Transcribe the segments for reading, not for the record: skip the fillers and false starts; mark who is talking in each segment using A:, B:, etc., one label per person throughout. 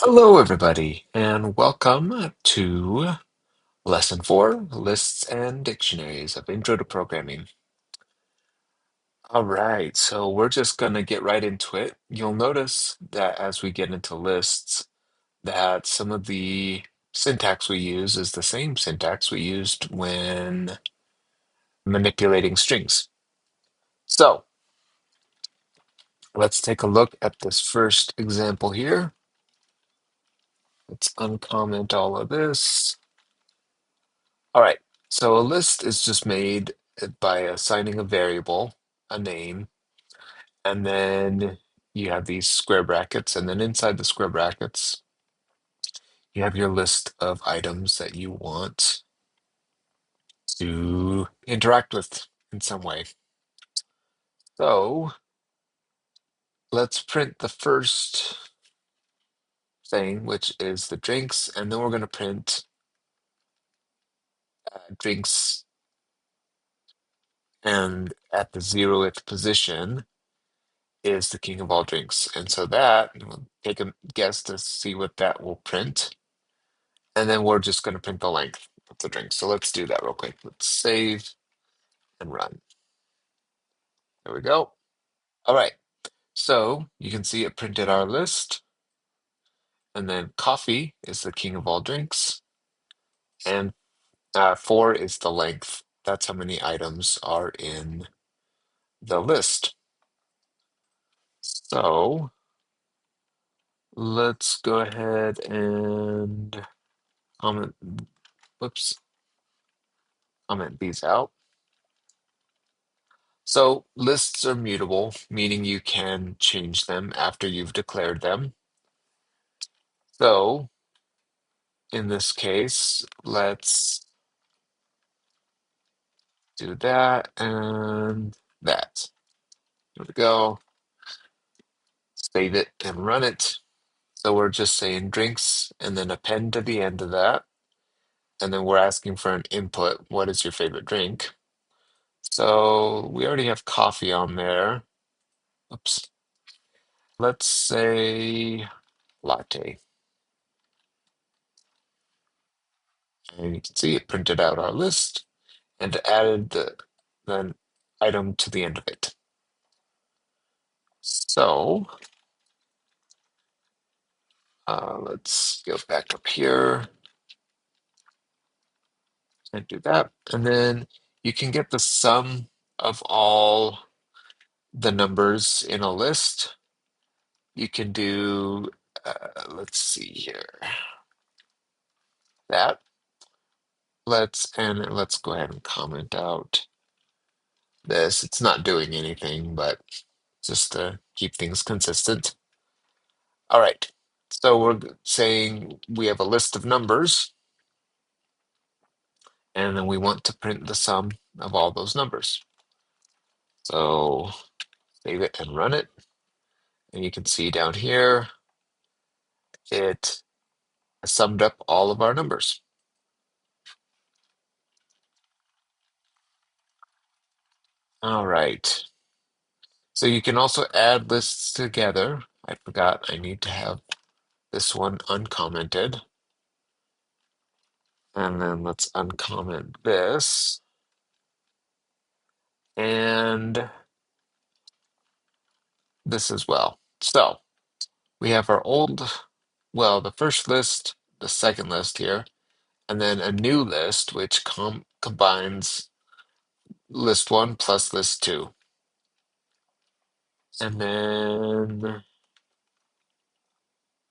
A: Hello, everybody, and welcome to Lesson 4, Lists and Dictionaries of Intro to Programming. All right, so we're just going to get right into it. You'll notice that as we get into lists, that some of the syntax we use is the same syntax we used when manipulating strings. So let's take a look at this first example here. Let's uncomment all of this. All right, so a list is just made by assigning a variable, a name, and then you have these square brackets, and then inside the square brackets, you have your list of items that you want to interact with in some way. So let's print the first thing, which is the drinks, and then we're going to print drinks, and at the 0th position is the king of all drinks. And so that, we'll take a guess to see what that will print. And then we're just going to print the length of the drink. So let's do that real quick. Let's save and run. There we go. All right. So you can see it printed our list. And then coffee is the king of all drinks. And 4 is the length. That's how many items are in the list. So let's go ahead and comment, whoops, comment these out. So lists are mutable, meaning you can change them after you've declared them. So in this case, let's do that and that. There we go. Save it and run it. So we're just saying drinks and then append to the end of that. And then we're asking for an input. What is your favorite drink? So we already have coffee on there. Oops. Let's say latte. And you can see it printed out our list and added the item to the end of it. So let's go back up here and do that. And then you can get the sum of all the numbers in a list. You can do, let's see here, that. Let's go ahead and comment out this. It's not doing anything, but just to keep things consistent. All right. So we're saying we have a list of numbers, and then we want to print the sum of all those numbers. So save it and run it. And you can see down here, it summed up all of our numbers. All right. So you can also add lists together. I forgot I need to have this one uncommented. And then let's uncomment this. And this as well. So we have our well, the first list, the second list here, and then a new list which combines list 1 plus list 2. And then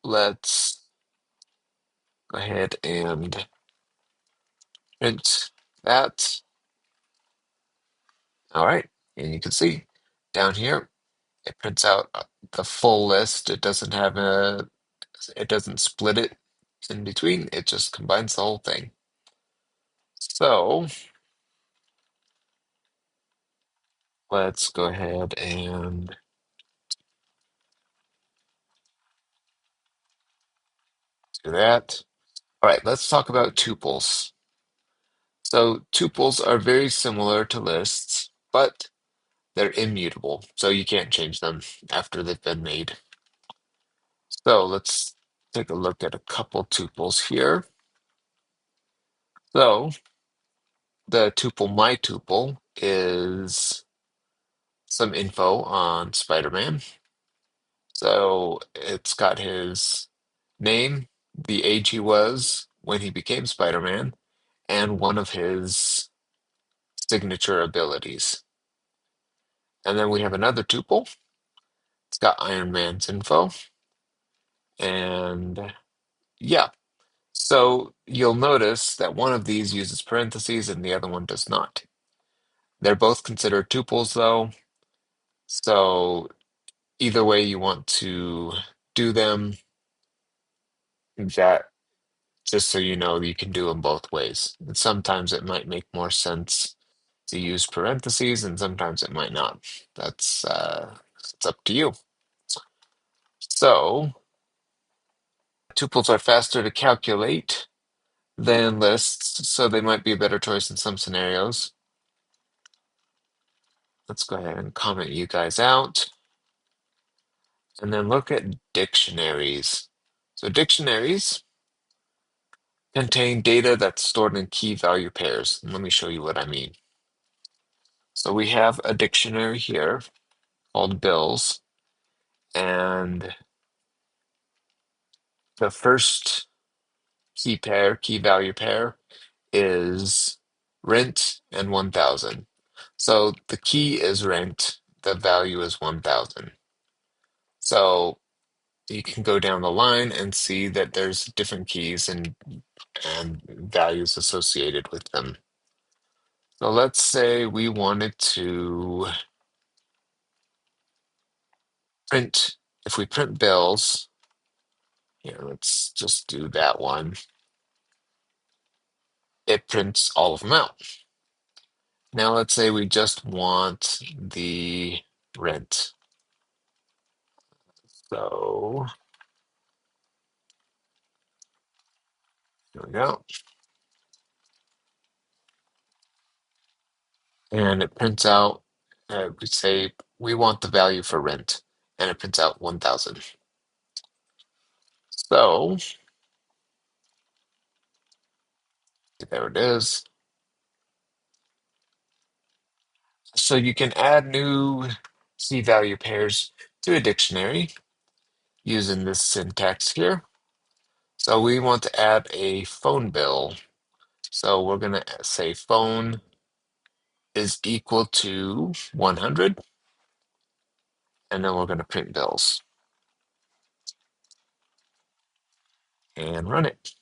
A: let's go ahead and print that. All right, and you can see down here, it prints out the full list. It doesn't split it in between. It just combines the whole thing. So let's go ahead and do that. All right, let's talk about tuples. So tuples are very similar to lists, but they're immutable, so you can't change them after they've been made. So let's take a look at a couple tuples here. So the tuple my tuple is some info on Spider-Man. So it's got his name, the age he was when he became Spider-Man, and one of his signature abilities. And then we have another tuple. It's got Iron Man's info. And yeah, so you'll notice that one of these uses parentheses and the other one does not. They're both considered tuples though. So either way you want to do them, that just so you know, you can do them both ways. And sometimes it might make more sense to use parentheses, and sometimes it might not. That's it's up to you. So tuples are faster to calculate than lists, so they might be a better choice in some scenarios. Let's go ahead and comment you guys out, and then look at dictionaries. So dictionaries contain data that's stored in key value pairs. And let me show you what I mean. So we have a dictionary here called bills, and the first key value pair is rent and 1000. So the key is rent, the value is 1000. So you can go down the line and see that there's different keys and values associated with them. So let's say we wanted to print, if we print bills, here, let's just do that one. It prints all of them out. Now let's say we just want the rent. So here we go. And it prints out, we say we want the value for rent, and it prints out 1000. So there it is. So you can add new key value pairs to a dictionary using this syntax here. So we want to add a phone bill. So we're going to say phone is equal to 100, and then we're going to print bills and run it.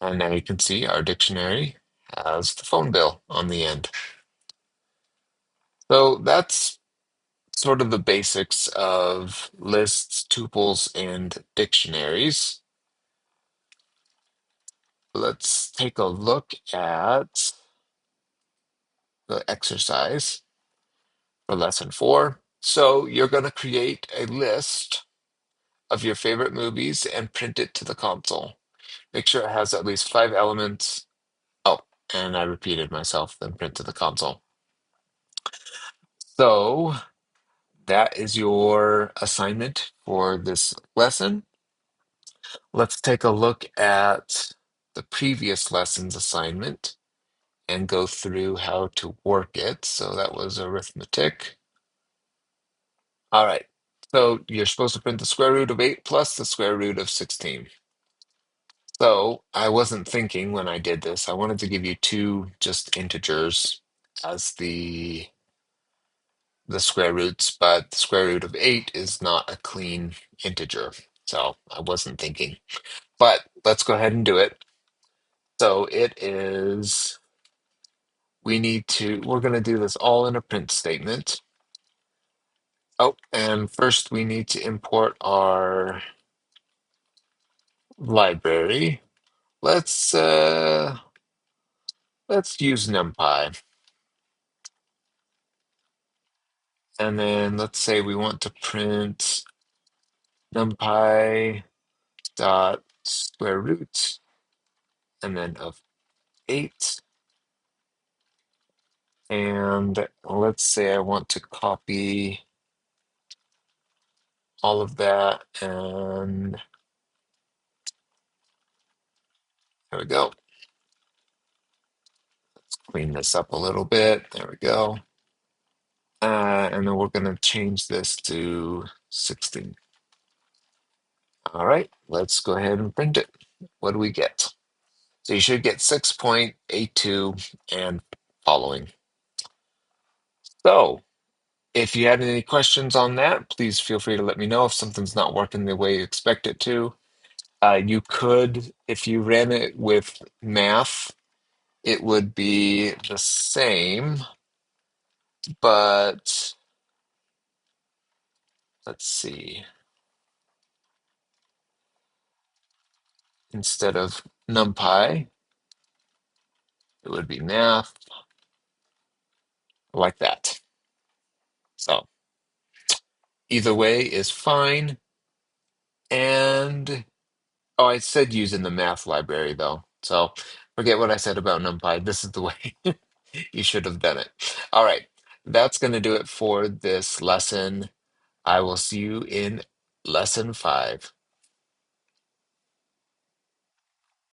A: And now you can see our dictionary has the phone bill on the end. So that's sort of the basics of lists, tuples, and dictionaries. Let's take a look at the exercise for lesson 4. So you're going to create a list of your favorite movies and print it to the console. Make sure it has at least 5 elements. Oh, and I repeated myself, then print to the console. So that is your assignment for this lesson. Let's take a look at the previous lesson's assignment and go through how to work it. So that was arithmetic. All right. So you're supposed to print the square root of 8 plus the square root of 16. So I wasn't thinking when I did this. I wanted to give you two just integers as the square roots, but the square root of 8 is not a clean integer. So I wasn't thinking. But let's go ahead and do it. So it is, we're going to do this all in a print statement. Oh, and first we need to import our library. Let's use NumPy. And then let's say we want to print NumPy dot square root and then of 8. And let's say I want to copy all of that and There we go. Clean this up a little bit. There we go. And then we're going to change this to 16. All right, let's go ahead and print it. What do we get? So you should get 6.82 and following. So if you had any questions on that, please feel free to let me know if something's not working the way you expect it to. You could, if you ran it with math, it would be the same, but let's see. Instead of NumPy, it would be math like that. So either way is fine. And oh, I said using the math library though. So forget what I said about NumPy. This is the way you should have done it. All right, that's going to do it for this lesson. I will see you in lesson 5.